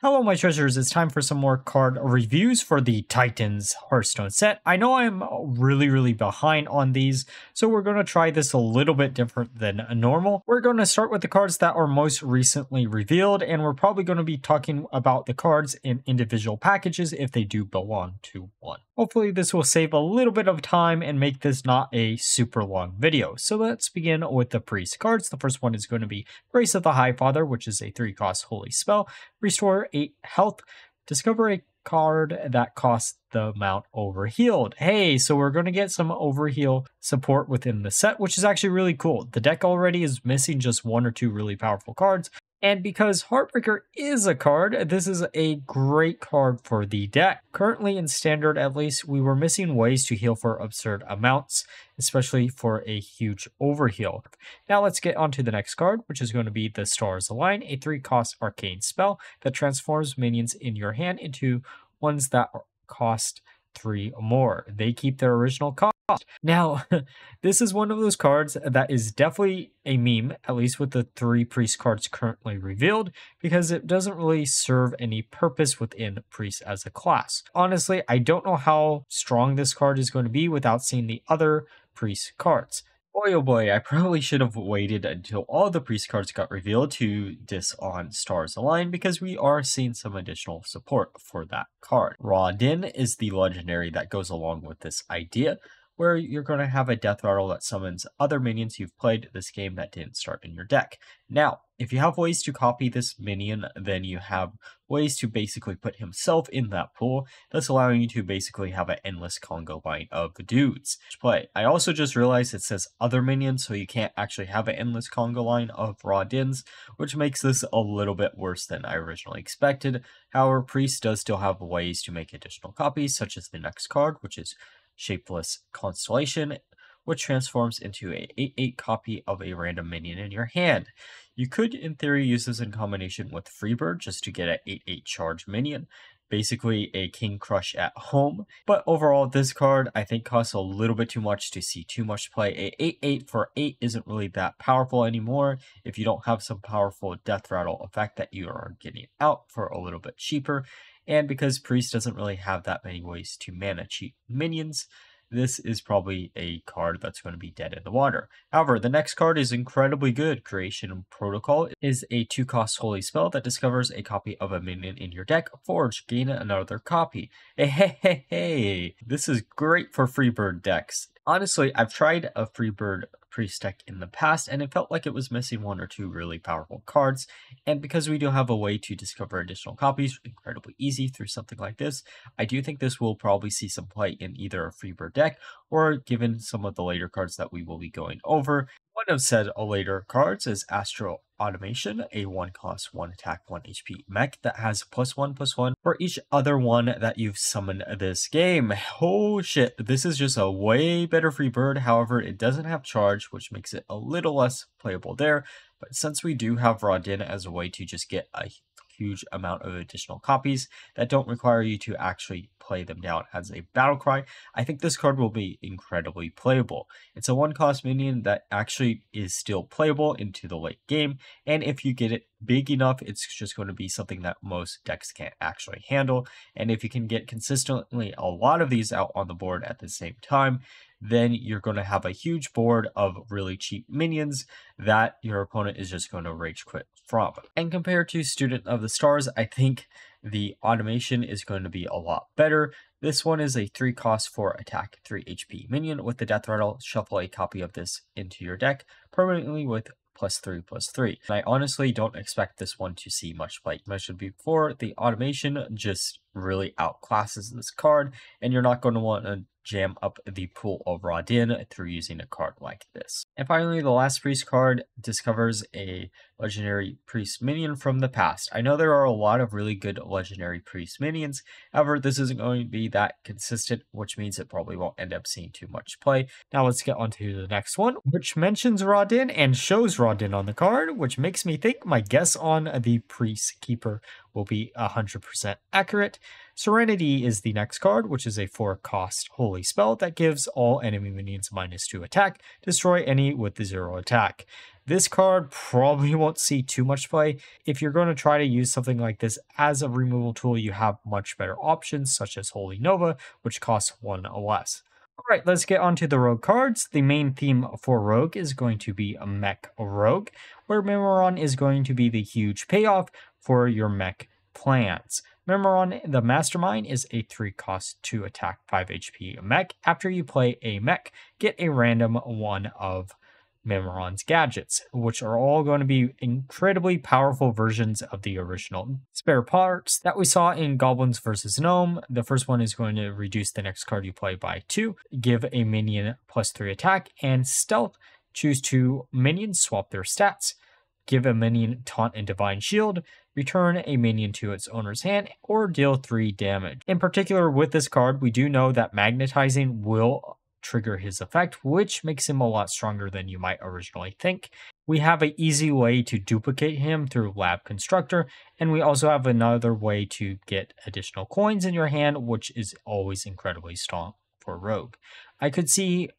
Hello my treasures, it's time for some more card reviews for the Titans Hearthstone set. I know I'm really behind on these, so we're going to try this a little bit different than normal. We're going to start with the cards that are most recently revealed, and we're probably going to be talking about the cards in individual packages if they do belong to one. Hopefully this will save a little bit of time and make this not a super long video. So let's begin with the priest cards. The first one is going to be Grace of the Highfather, which is a 3-cost holy spell. Restore 8 health. Discover a card that costs the amount overhealed. Hey, so we're going to get some overheal support within the set, which is actually really cool. The deck already is missing just 1 or 2 really powerful cards. And because Heartbreaker is a card, this is a great card for the deck. Currently in Standard at least, we were missing ways to heal for absurd amounts, especially for a huge overheal. Now let's get on to the next card, which is going to be the Stars Align, a 3-cost arcane spell that transforms minions in your hand into ones that cost 3 or more. They keep their original cost. Now, this is one of those cards that is definitely a meme, at least with the 3 priest cards currently revealed, because it doesn't really serve any purpose within priest as a class. Honestly, I don't know how strong this card is going to be without seeing the other priest cards. Boy oh boy, I probably should have waited until all the priest cards got revealed to diss on Stars Align, because we are seeing some additional support for that card. Raw Din is the legendary that goes along with this idea, where you're going to have a death rattle that summons other minions you've played this game that didn't start in your deck. Now, if you have ways to copy this minion, then you have ways to basically put himself in that pool, thus allowing you to basically have an endless Congo line of dudes to play. I also just realized it says other minions, so you can't actually have an endless Congo line of Raw Dins, which makes this a little bit worse than I originally expected. However, Priest does still have ways to make additional copies, such as the next card, which is Shapeless Constellation, which transforms into a 8/8 copy of a random minion in your hand. You could, in theory, use this in combination with Freebird just to get an 8/8 charge minion, basically a King Crush at home. But overall, this card I think costs a little bit too much to see too much play. A 8/8 for 8 isn't really that powerful anymore if you don't have some powerful death rattle effect that you are getting out for a little bit cheaper. And because Priest doesn't really have that many ways to mana cheat minions, this is probably a card that's going to be dead in the water. However, the next card is incredibly good. Creation Protocol is a 2-cost holy spell that discovers a copy of a minion in your deck. Forge, gain another copy. Hey, this is great for Freebird decks. Honestly, I've tried a Freebird priest deck in the past, and it felt like it was missing 1 or 2 really powerful cards. And because we do have a way to discover additional copies incredibly easy through something like this, I do think this will probably see some play in either a Freebird deck or given some of the later cards that we will be going over. One of said later cards is Astral Automation, a 1-cost, 1-attack, 1 HP mech that has +1/+1 for each other one that you've summoned this game. Oh shit, this is just a way better free bird. However, it doesn't have charge, which makes it a little less playable there. But since we do have Raw Din as a way to just get a huge amount of additional copies that don't require you to actually play them down as a battle cry, I think this card will be incredibly playable. It's a 1-cost minion that actually is still playable into the late game, and if you get it big enough, it's just going to be something that most decks can't actually handle. And if you can get consistently a lot of these out on the board at the same time, then you're going to have a huge board of really cheap minions that your opponent is just going to rage quit from. And compared to Student of the Stars, I think the automation is going to be a lot better. This one is a 3-cost, 4-attack, 3 HP minion with the death rattle. Shuffle a copy of this into your deck permanently with +3/+3. And I honestly don't expect this one to see much play. As mentioned before, the automation just really outclasses this card, and you're not going to want to jam up the pool of Raw Din through using a card like this. And finally, the last priest card discovers a legendary priest minion from the past. I know there are a lot of really good legendary priest minions, however, this isn't going to be that consistent, which means it probably won't end up seeing too much play. Now let's get on to the next one, which mentions Raw Din and shows Raw Din on the card, which makes me think my guess on the Priest Keeper will be 100% accurate. Serenity is the next card, which is a 4-cost holy spell that gives all enemy minions -2 attack, destroy any with the 0 attack. This card probably won't see too much play. If you're going to try to use something like this as a removal tool, you have much better options, such as Holy Nova, which costs 1 less. Alright, let's get onto the rogue cards. The main theme for rogue is going to be a mech rogue, where Mimiron is going to be the huge payoff for your mech plans. Mimiron, the Mastermind, is a 3-cost 2 attack 5 HP mech. After you play a mech, get a random one of Mimiron's gadgets, which are all going to be incredibly powerful versions of the original spare parts that we saw in Goblins vs. Gnome. The first one is going to reduce the next card you play by 2, give a minion +3 attack, and stealth. Choose 2 minions, swap their stats, give a minion taunt and divine shield, return a minion to its owner's hand, or deal 3 damage. In particular, with this card, we do know that magnetizing will trigger his effect, which makes him a lot stronger than you might originally think. We have an easy way to duplicate him through Lab Constructor, and we also have another way to get additional coins in your hand, which is always incredibly strong for Rogue. I could see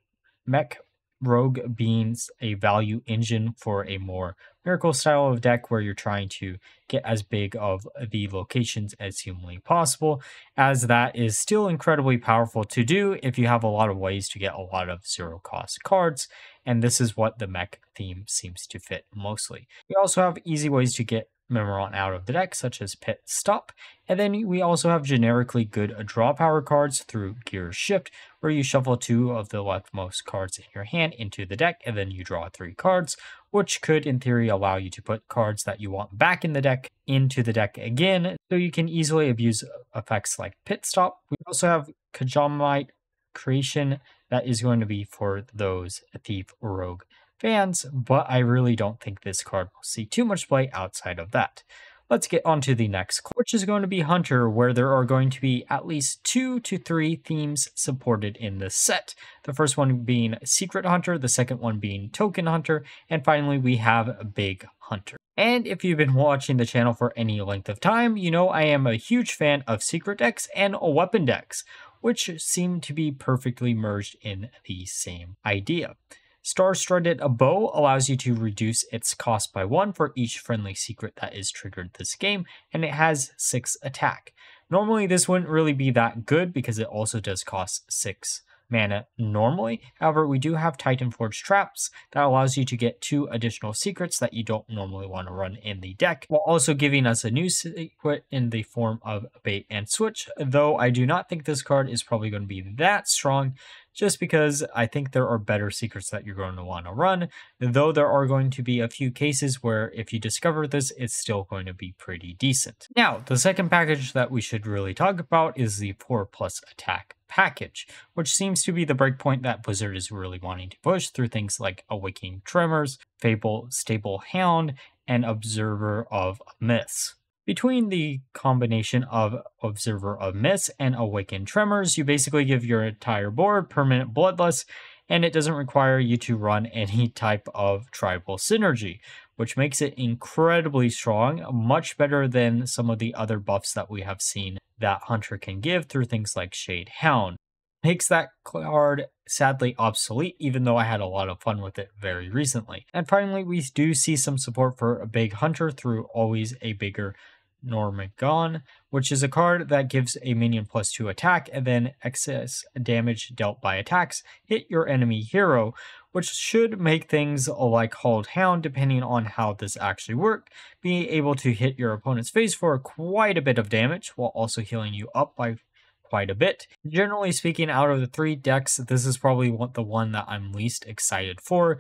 Mech Rogue being a value engine for a more miracle style of deck where you're trying to get as big of the locations as humanly possible, as that is still incredibly powerful to do if you have a lot of ways to get a lot of 0-cost cards, and this is what the mech theme seems to fit mostly. We also have easy ways to get Mimiron out of the deck, such as Pit Stop, and then we also have generically good draw power cards through Gear Shift, where you shuffle 2 of the leftmost cards in your hand into the deck, and then you draw 3 cards, which could in theory allow you to put cards that you want back in the deck into the deck again, so you can easily abuse effects like Pit Stop. We also have Kajamite Creation that is going to be for those Thief Rogue fans, but I really don't think this card will see too much play outside of that. Let's get on to the next, which is going to be Hunter, where there are going to be at least 2 to 3 themes supported in this set. The first one being Secret Hunter, the second one being Token Hunter, and finally we have Big Hunter. And if you've been watching the channel for any length of time, you know I am a huge fan of secret decks and weapon decks, which seem to be perfectly merged in the same idea. Star-Studded Bow allows you to reduce its cost by 1 for each friendly secret that is triggered this game, and it has 6 attack. Normally this wouldn't really be that good because it also does cost 6 mana normally. However, we do have Titan Forge Traps that allows you to get 2 additional secrets that you don't normally want to run in the deck, while also giving us a new secret in the form of Bait and Switch, though I do not think this card is probably going to be that strong, just because I think there are better secrets that you're going to want to run, though there are going to be a few cases where if you discover this, it's still going to be pretty decent. Now, the second package that we should really talk about is the 4+ attack package, which seems to be the breakpoint that Blizzard is really wanting to push through things like Awakening Tremors, Fable Stable Hound, and Observer of Myths. Between the combination of Observer of Myths and Awakened Tremors, you basically give your entire board permanent bloodless, and it doesn't require you to run any type of tribal synergy, which makes it incredibly strong, much better than some of the other buffs that we have seen that Hunter can give through things like Shade Hound. Makes that card sadly obsolete, even though I had a lot of fun with it very recently. And finally, we do see some support for a Big Hunter through Always a Bigger Normagon, which is a card that gives a minion +2 attack, and then excess damage dealt by attacks hit your enemy hero, which should make things like Hold Hound, depending on how this actually works, be able to hit your opponent's face for quite a bit of damage, while also healing you up by quite a bit. Generally speaking, out of the 3 decks, this is probably the one that I'm least excited for,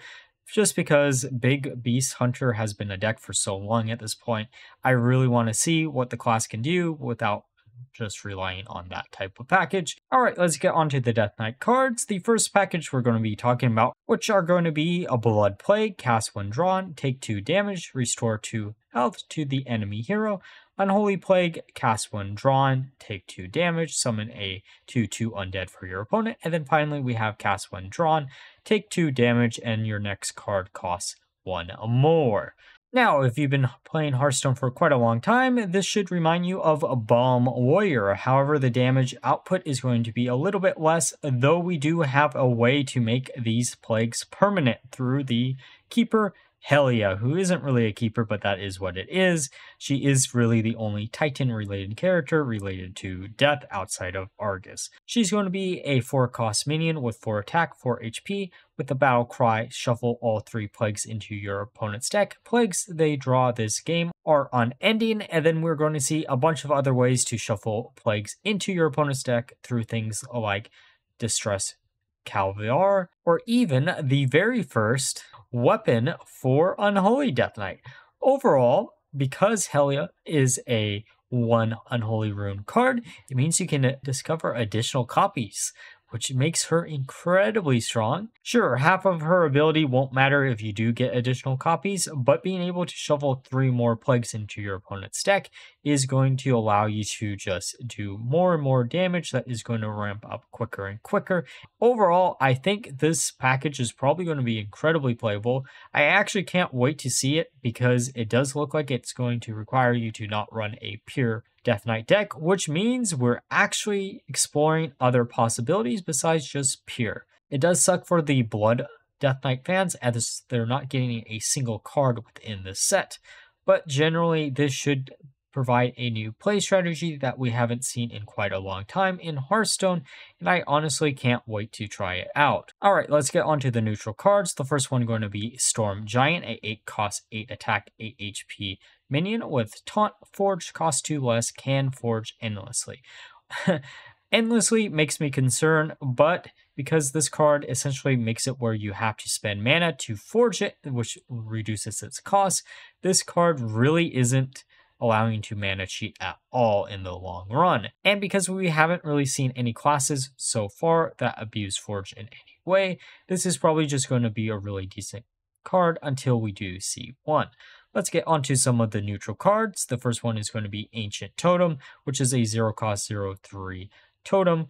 just because Big Beast Hunter has been a deck for so long at this point. I really want to see what the class can do without just relying on that type of package. Alright, let's get on to the Death Knight cards. The first package we're going to be talking about, which are going to be a Blood Plague, cast when drawn, take 2 damage, restore 2 health to the enemy hero. Unholy Plague, cast when drawn, take 2 damage, summon a 2/2 undead for your opponent. And then finally we have cast when drawn, take 2 damage, and your next card costs 1 more. Now, if you've been playing Hearthstone for quite a long time, this should remind you of a Bomb Warrior. However, the damage output is going to be a little bit less, though we do have a way to make these plagues permanent through the Keeper Helya, who isn't really a keeper, but that is what it is. She is really the only Titan-related character related to death outside of Argus. She's going to be a 4-cost minion with 4 attack, 4 HP, with the battle cry, shuffle all 3 plagues into your opponent's deck. Plagues they draw this game are unending, and then we're going to see a bunch of other ways to shuffle plagues into your opponent's deck through things like Distress Calvar, or even the very first weapon for Unholy Death Knight. Overall, because Helya is a 1 Unholy Rune card, it means you can discover additional copies, which makes her incredibly strong. Sure, half of her ability won't matter if you do get additional copies, but being able to shovel 3 more plagues into your opponent's deck is going to allow you to just do more and more damage that is going to ramp up quicker and quicker. Overall, I think this package is probably going to be incredibly playable. I actually can't wait to see it because it does look like it's going to require you to not run a pure Death Knight deck, which means we're actually exploring other possibilities besides just pure. It does suck for the Blood Death Knight fans as they're not getting a single card within the set, but generally this should provide a new play strategy that we haven't seen in quite a long time in Hearthstone, and I honestly can't wait to try it out. Alright, let's get on to the neutral cards. The first one going to be Storm Giant, a 8 cost, 8 attack, 8 HP minion with Taunt, Forge, cost 2 less, can forge endlessly. Endlessly makes me concerned, but because this card essentially makes it where you have to spend mana to forge it, which reduces its cost, this card really isn't allowing you to mana cheat at all in the long run. And because we haven't really seen any classes so far that abuse Forge in any way, this is probably just going to be a really decent card until we do see one. Let's get onto some of the neutral cards. The first one is going to be Ancient Totem, which is a 0 cost 0/3 totem.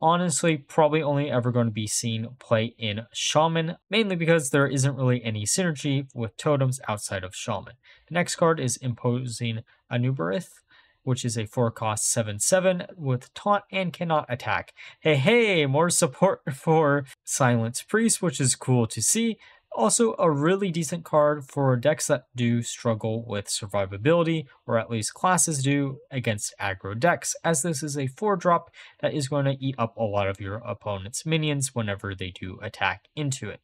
Honestly, probably only ever going to be seen play in Shaman, mainly because there isn't really any synergy with totems outside of Shaman. The next card is Imposing Anuberith, which is a 4 cost 7/7 with taunt and cannot attack. Hey, more support for Silence Priest, which is cool to see. Also, a really decent card for decks that do struggle with survivability, or at least classes do, against aggro decks, as this is a 4-drop that is going to eat up a lot of your opponent's minions whenever they do attack into it.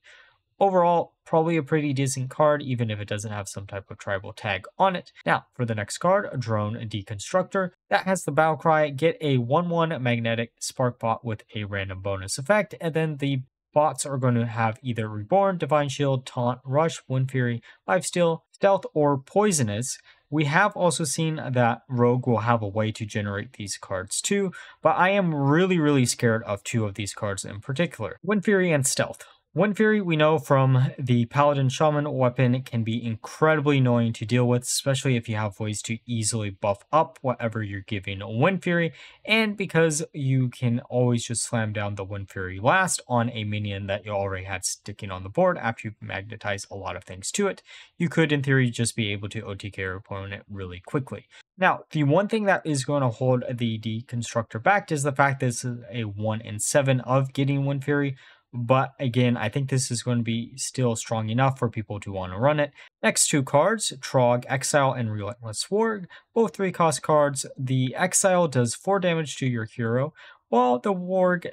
Overall, probably a pretty decent card, even if it doesn't have some type of tribal tag on it. Now, for the next card, Drone Deconstructor. That has the battle cry, get a 1/1 magnetic spark bot with a random bonus effect, and then the bots are going to have either Reborn, Divine Shield, Taunt, Rush, Wind Fury, Lifesteal, Stealth, or Poisonous. We have also seen that Rogue will have a way to generate these cards too, but I am really scared of 2 of these cards in particular, Wind Fury and Stealth. Wind Fury, we know from the Paladin Shaman weapon, can be incredibly annoying to deal with, especially if you have ways to easily buff up whatever you're giving Wind Fury, and because you can always just slam down the Wind Fury last on a minion that you already had sticking on the board after you magnetize a lot of things to it, you could in theory just be able to OTK your opponent really quickly. Now, the one thing that is going to hold the Deconstructor back is the fact that this is a 1 in 7 of getting Wind Fury. But again, I think this is going to be still strong enough for people to want to run it. Next 2 cards, Trog Exile and Relentless Warg, both 3-cost cards. The Exile does 4 damage to your hero, while the Warg,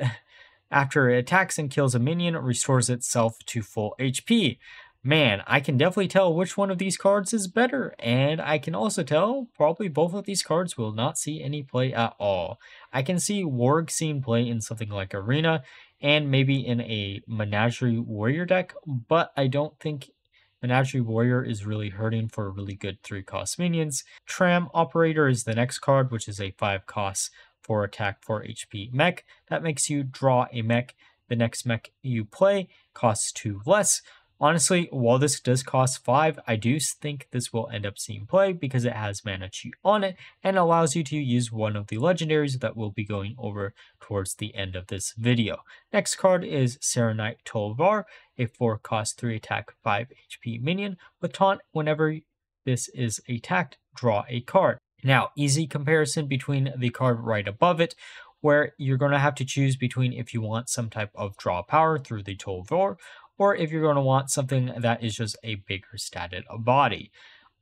after it attacks and kills a minion, restores itself to full HP. Man, I can definitely tell which one of these cards is better, and I can also tell probably both of these cards will not see any play at all. I can see Warg seeing play in something like Arena, and maybe in a Menagerie Warrior deck, but I don't think Menagerie Warrior is really hurting for really good 3-cost minions. Tram Operator is the next card, which is a 5-cost 4 attack 4 HP mech. That makes you draw a mech. The next mech you play costs 2 less. Honestly, while this does cost 5, I do think this will end up seeing play because it has mana cheat on it and allows you to use one of the legendaries that we'll be going over towards the end of this video. Next card is Serenite Tolvar, a 4-cost 3 attack 5 HP minion with taunt. Whenever this is a tact, draw a card. Now, easy comparison between the card right above it, where you're going to have to choose between if you want some type of draw power through the Tolvor, or if you're going to want something that is just a bigger statted body.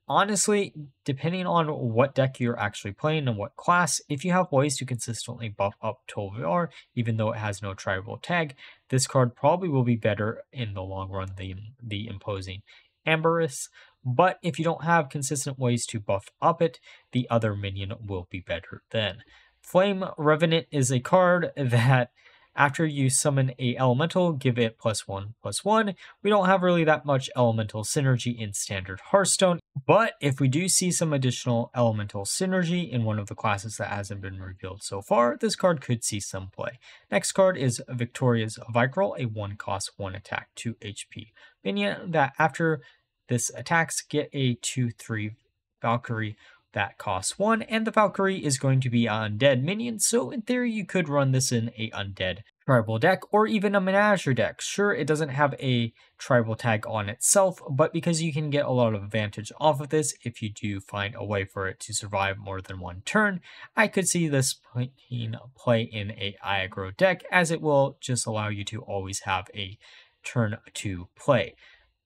Honestly, depending on what deck you're actually playing and what class, if you have ways to consistently buff up Tolvar, even though it has no tribal tag, this card probably will be better in the long run than the imposing Amberus. But if you don't have consistent ways to buff up it, the other minion will be better then. Flame Revenant is a card that after you summon a elemental, give it +1/+1. We don't have really that much elemental synergy in standard Hearthstone, but if we do see some additional elemental synergy in one of the classes that hasn't been revealed so far, this card could see some play. Next card is Victoria's Vicryl, a 1-cost 1-attack 2 HP minion that after this attacks get a 2/3 Valkyrie that costs 1, and the Valkyrie is going to be an undead minion, so in theory you could run this in a undead tribal deck or even a menagerie deck. Sure, it doesn't have a tribal tag on itself, but because you can get a lot of advantage off of this if you do find a way for it to survive more than one turn, I could see this play in a aggro deck, as it will just allow you to always have a turn to play.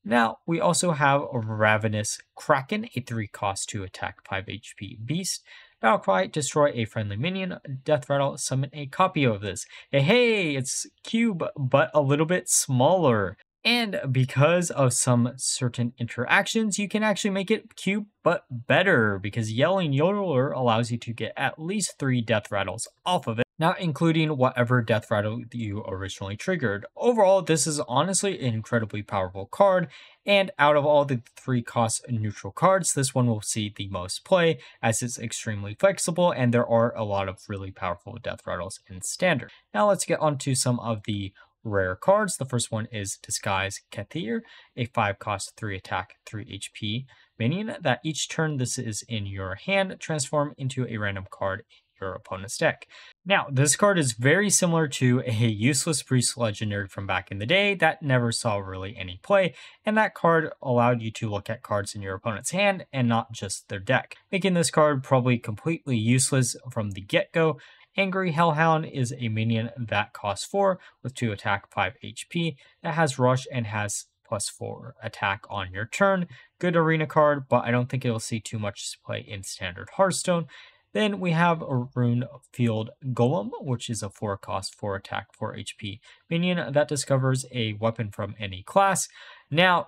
Now, we also have Ravenous Kraken, a 3-cost 2-attack 5 HP beast. Battlecry, destroy a friendly minion. Death Rattle, summon a copy of this. Hey, it's Cube, but a little bit smaller. And because of some certain interactions, you can actually make it Cube, but better, because Yelling Yodeler allows you to get at least 3 Death Rattles off of it, not including whatever Death Rattle you originally triggered. Overall, this is honestly an incredibly powerful card, and out of all the 3-cost neutral cards, this one will see the most play, as it's extremely flexible, and there are a lot of really powerful Death Rattles in Standard. Now let's get on to some of the rare cards. The first one is Disguise Kathir, a 5-cost 3-attack 3 HP minion that each turn this is in your hand, transform into a random card in your opponent's deck. Now, this card is very similar to a useless priest legendary from back in the day that never saw really any play, and that card allowed you to look at cards in your opponent's hand and not just their deck, making this card probably completely useless from the get-go. Angry Hellhound is a minion that costs 4 with 2 attack, 5 HP, that has rush and has +4 attack on your turn. Good arena card, but I don't think it'll see too much play in standard Hearthstone. Then we have a Rune Field Golem, which is a 4-cost 4 attack, 4 HP minion that discovers a weapon from any class. Now,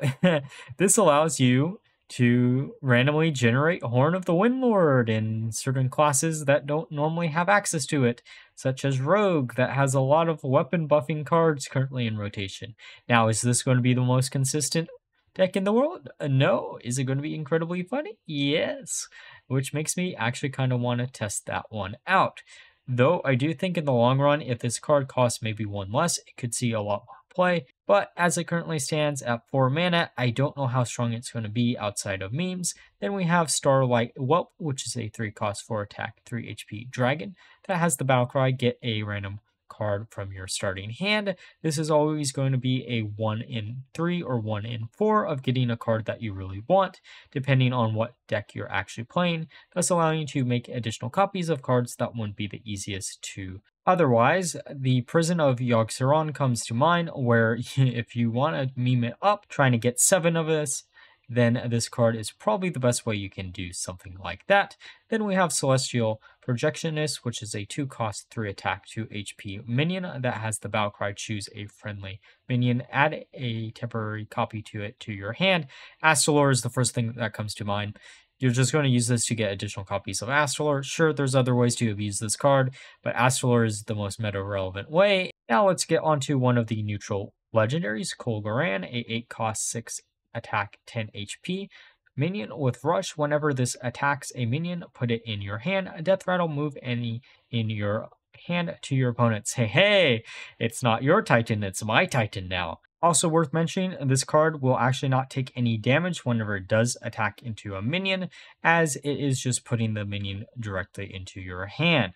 this allows you to randomly generate Horn of the Windlord in certain classes that don't normally have access to it, such as Rogue, that has a lot of weapon buffing cards currently in rotation. Now, is this going to be the most consistent deck in the world? No. Is it going to be incredibly funny? Yes. Which makes me actually kind of want to test that one out. Though I do think in the long run, if this card costs maybe 1 less, it could see a lot more play. But as it currently stands at 4 mana, I don't know how strong it's going to be outside of memes. Then we have Starlight Whelp, which is a 3-cost 4 attack, 3 HP dragon that has the battlecry, get a random card from your starting hand. This is always going to be a 1 in 3 or 1 in 4 of getting a card that you really want, depending on what deck you're actually playing, thus allowing you to make additional copies of cards that wouldn't be the easiest to. Otherwise, the Prison of Yogg-Saron comes to mind, where if you want to meme it up, trying to get 7 of this, then this card is probably the best way you can do something like that. Then we have Celestial Projectionist, which is a 2-cost 3 attack 2 HP minion that has the battlecry, choose a friendly minion, add a temporary copy to it to your hand. Astrolore is the first thing that comes to mind. You're just going to use this to get additional copies of Astrolore. Sure, there's other ways to abuse this card, but Astrolore is the most meta-relevant way. Now let's get onto one of the neutral legendaries, Kologarn, a 8-cost 6 attack 10 HP minion with rush. Whenever this attacks a minion, put it in your hand. A death rattle, move any in your hand to your opponents. Hey, it's not your Titan, it's my Titan now. Also worth mentioning, this card will actually not take any damage whenever it does attack into a minion, as it is just putting the minion directly into your hand.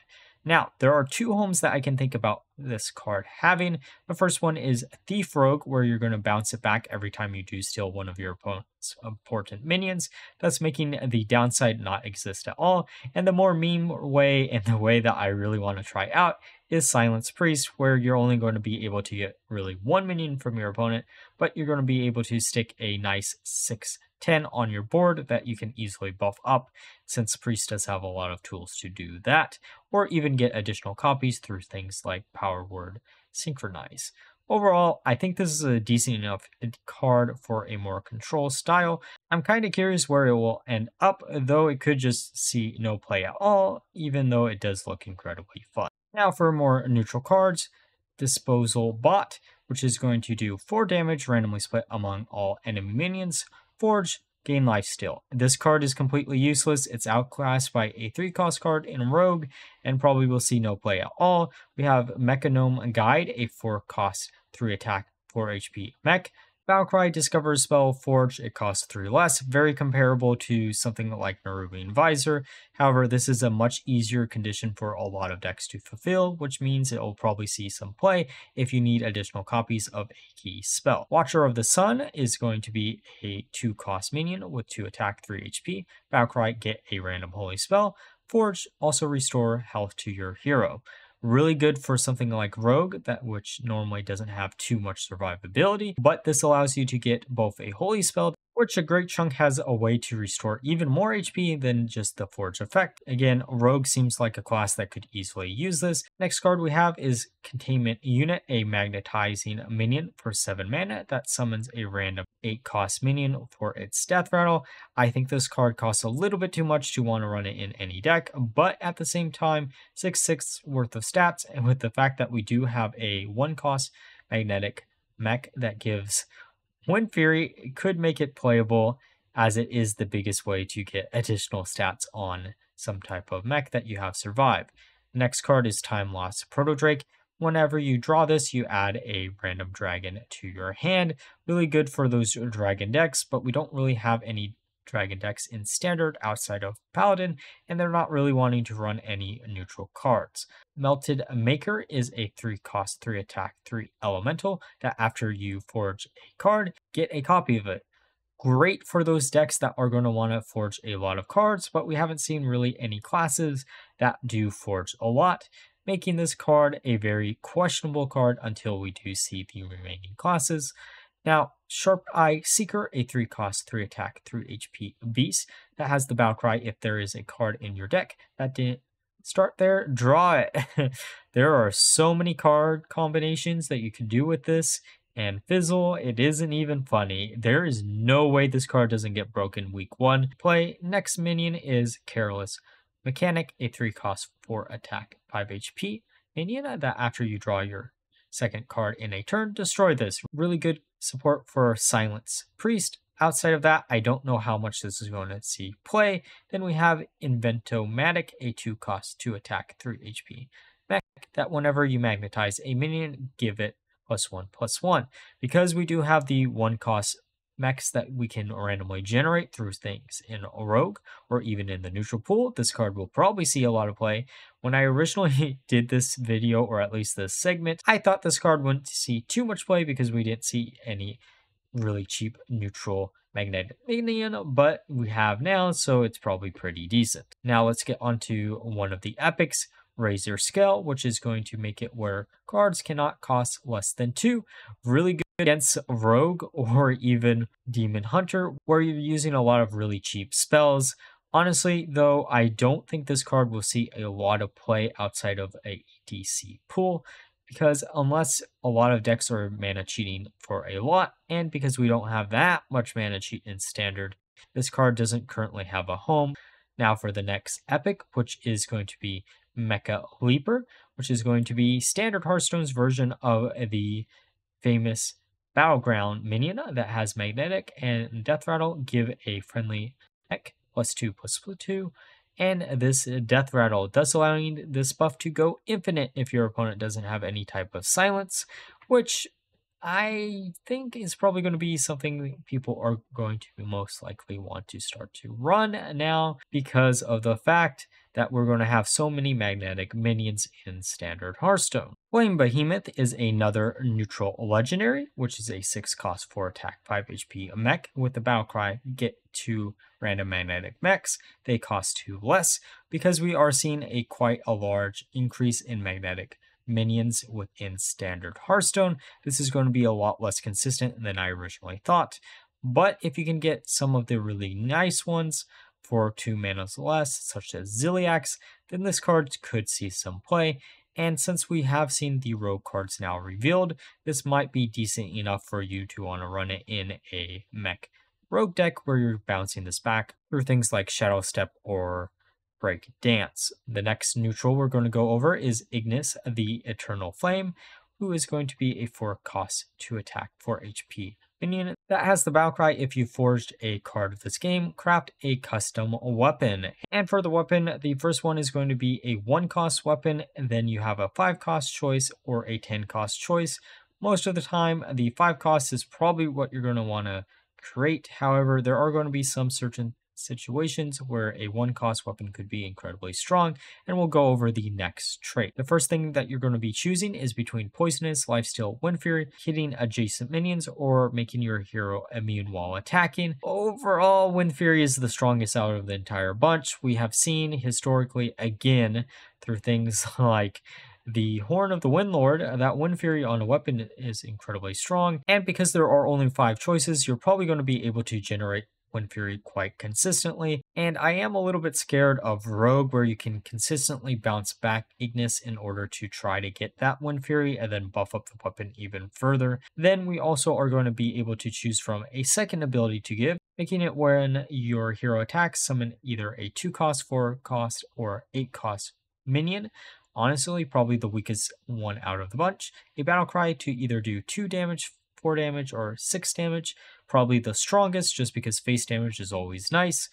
Now, there are two homes that I can think about this card having. The first one is Thief Rogue, where you're going to bounce it back every time you do steal one of your opponent's important minions. That's making the downside not exist at all. And the more meme way, and the way that I really want to try out, is Silence Priest, where you're only going to be able to get really one minion from your opponent, but you're going to be able to stick a nice 6/10 on your board that you can easily buff up, since Priest does have a lot of tools to do that, or even get additional copies through things like Power Word Synchronize. Overall, I think this is a decent enough card for a more control style. I'm kind of curious where it will end up, though it could just see no play at all, even though it does look incredibly fun. Now for more neutral cards, Disposal Bot, which is going to do 4 damage randomly split among all enemy minions. Forge, gain lifesteal. This card is completely useless. It's outclassed by a 3-cost card in Rogue and probably will see no play at all. We have Mechanome Guide, a 4-cost 3-attack 4 HP mech. Valkyrie discovers spell Forge, it costs 3 less, very comparable to something like Nerubian Visor. However, this is a much easier condition for a lot of decks to fulfill, which means it will probably see some play if you need additional copies of a key spell. Watcher of the Sun is going to be a 2-cost minion with 2 attack, 3 HP. Valkyrie, get a random holy spell. Forge, also restore health to your hero. Really good for something like Rogue, which normally doesn't have too much survivability, but this allows you to get both a holy spell, which a great chunk has a way to restore even more HP than just the Forge effect. Again, Rogue seems like a class that could easily use this. Next card we have is Containment Unit, a magnetizing minion for 7 mana that summons a random 8-cost minion for its death rattle. I think this card costs a little bit too much to want to run it in any deck, but at the same time, 6/6 worth of stats, and with the fact that we do have a 1-cost magnetic mech that gives Wind Fury, it could make it playable, as it is the biggest way to get additional stats on some type of mech that you have survived. Next card is Time Lost Proto-Drake. Whenever you draw this, you add a random dragon to your hand. Really good for those dragon decks, but we don't really have any dragon decks in standard outside of Paladin, and they're not really wanting to run any neutral cards. Melted Maker is a 3-cost, 3-attack, 3 elemental that after you forge a card, get a copy of it. Great for those decks that are going to want to forge a lot of cards, but we haven't seen really any classes that do forge a lot, making this card a very questionable card until we do see the remaining classes. Now, Sharp Eye Seeker, a 3-cost, 3-attack, 3 HP beast that has the battle cry: if there is a card in your deck that didn't start there, draw it. There are so many card combinations that you can do with this, and Fizzle, it isn't even funny. There is no way this card doesn't get broken week 1 play. Next minion is Careless Mechanic, a 3-cost, 4-attack, 5 HP minion that after you draw your second card in a turn, destroy this. Really good support for Silence Priest. Outside of that, I don't know how much this is going to see play. Then we have Inventomatic, a 2-cost, 2-attack, 3 HP mech that whenever you magnetize a minion, give it +1/+1. Because we do have the 1-cost mechs that we can randomly generate through things in a Rogue or even in the neutral pool, this card will probably see a lot of play. When I originally did this video, or at least this segment, I thought this card wouldn't see too much play because we didn't see any really cheap neutral magnetic minion, but we have now, so it's probably pretty decent. Now let's get onto one of the epics, Razor Scale, which is going to make it where cards cannot cost less than 2. Really good against Rogue or even Demon Hunter, where you're using a lot of really cheap spells. Honestly, though, I don't think this card will see a lot of play outside of a DC pool, because unless a lot of decks are mana cheating for a lot, and because we don't have that much mana cheat in standard, this card doesn't currently have a home. Now for the next epic, which is going to be Mecha Leaper, which is going to be standard Hearthstone's version of the famous Battleground minion that has magnetic and death rattle, give a friendly mech +2/+2. And this death rattle does allowing this buff to go infinite if your opponent doesn't have any type of silence, which I think is probably going to be something people are going to most likely want to start to run now because of the fact that we're going to have so many magnetic minions in standard Hearthstone. Flame Behemoth is another neutral legendary, which is a 6 cost 4 attack 5 HP mech with the battle cry get 2 random magnetic mechs. They cost 2 less because we are seeing quite a large increase in magnetic minions within standard Hearthstone. This is going to be a lot less consistent than I originally thought. But if you can get some of the really nice ones for 2 manas less, such as Ziliax, then this card could see some play. And since we have seen the rogue cards now revealed, this might be decent enough for you to want to run it in a mech rogue deck where you're bouncing this back through things like Shadow Step or Break Dance. The next neutral we're going to go over is Ignis, the Eternal Flame, who is going to be a 4 cost 2 attack 4 HP minion that has the battle cry: if you forged a card of this game, craft a custom weapon. And for the weapon, the first one is going to be a 1 cost weapon, and then you have a 5 cost choice or a 10 cost choice. Most of the time, the 5 cost is probably what you're going to want to create. However, there are going to be some certain situations where a 1 cost weapon could be incredibly strong, and we'll go over the next trait. The first thing that you're going to be choosing is between Poisonous, Lifesteal, Wind Fury, hitting adjacent minions, or making your hero immune while attacking. Overall, Wind Fury is the strongest out of the entire bunch. We have seen historically, again, through things like the Horn of the Windlord, that Wind Fury on a weapon is incredibly strong, and because there are only 5 choices, you're probably going to be able to generate Wind Fury quite consistently. And I am a little bit scared of Rogue, where you can consistently bounce back Ignis in order to try to get that Wind Fury and then buff up the weapon even further. Then we also are going to be able to choose from a second ability to give, making it when your hero attacks, summon either a 2 cost, 4 cost, or 8 cost minion. Honestly, probably the weakest one out of the bunch. A battle cry to either do 2 damage, 4 damage, or 6 damage. Probably the strongest, just because face damage is always nice.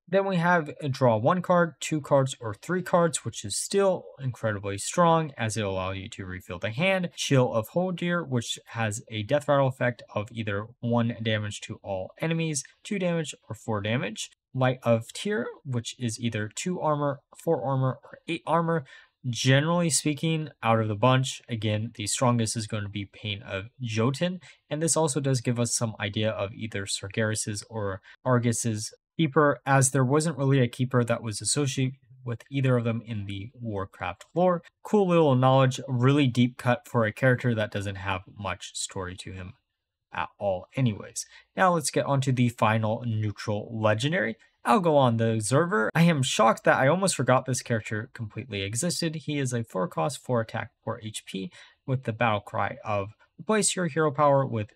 Then we have draw 1 card, 2 cards, or 3 cards, which is still incredibly strong as it allows you to refill the hand. Chill of Holdir, which has a death rattle effect of either 1 damage to all enemies, 2 damage, or 4 damage. Light of Tyr, which is either 2 armor, 4 armor, or 8 armor. Generally speaking, out of the bunch, again, the strongest is going to be Pain of Jotun, and this also does give us some idea of either Sargeras's or Argus's keeper, as there wasn't really a keeper that was associated with either of them in the Warcraft lore. Cool little knowledge, really deep cut for a character that doesn't have much story to him at all anyways. Now let's get onto the final neutral legendary, Algalon the Observer. I am shocked that I almost forgot this character completely existed. He is a 4 cost, 4 attack, 4 HP with the battle cry of replace your hero power with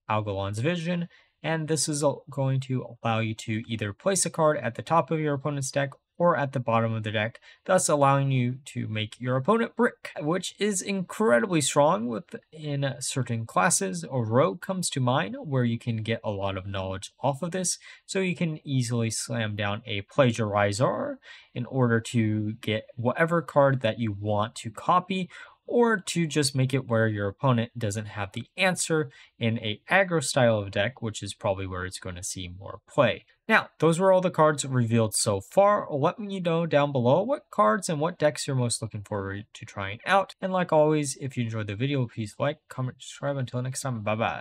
Algalon's Vision, and this is going to allow you to either place a card at the top of your opponent's deck or at the bottom of the deck, thus allowing you to make your opponent brick, which is incredibly strong within certain classes. A rogue comes to mind where you can get a lot of knowledge off of this, so you can easily slam down a plagiarizer in order to get whatever card that you want to copy, or to just make it where your opponent doesn't have the answer in a aggro style of deck, which is probably where it's going to see more play. Now, those were all the cards revealed so far. Let me know down below what cards and what decks you're most looking forward to trying out. And like always, if you enjoyed the video, please like, comment, subscribe. Until next time, bye-bye.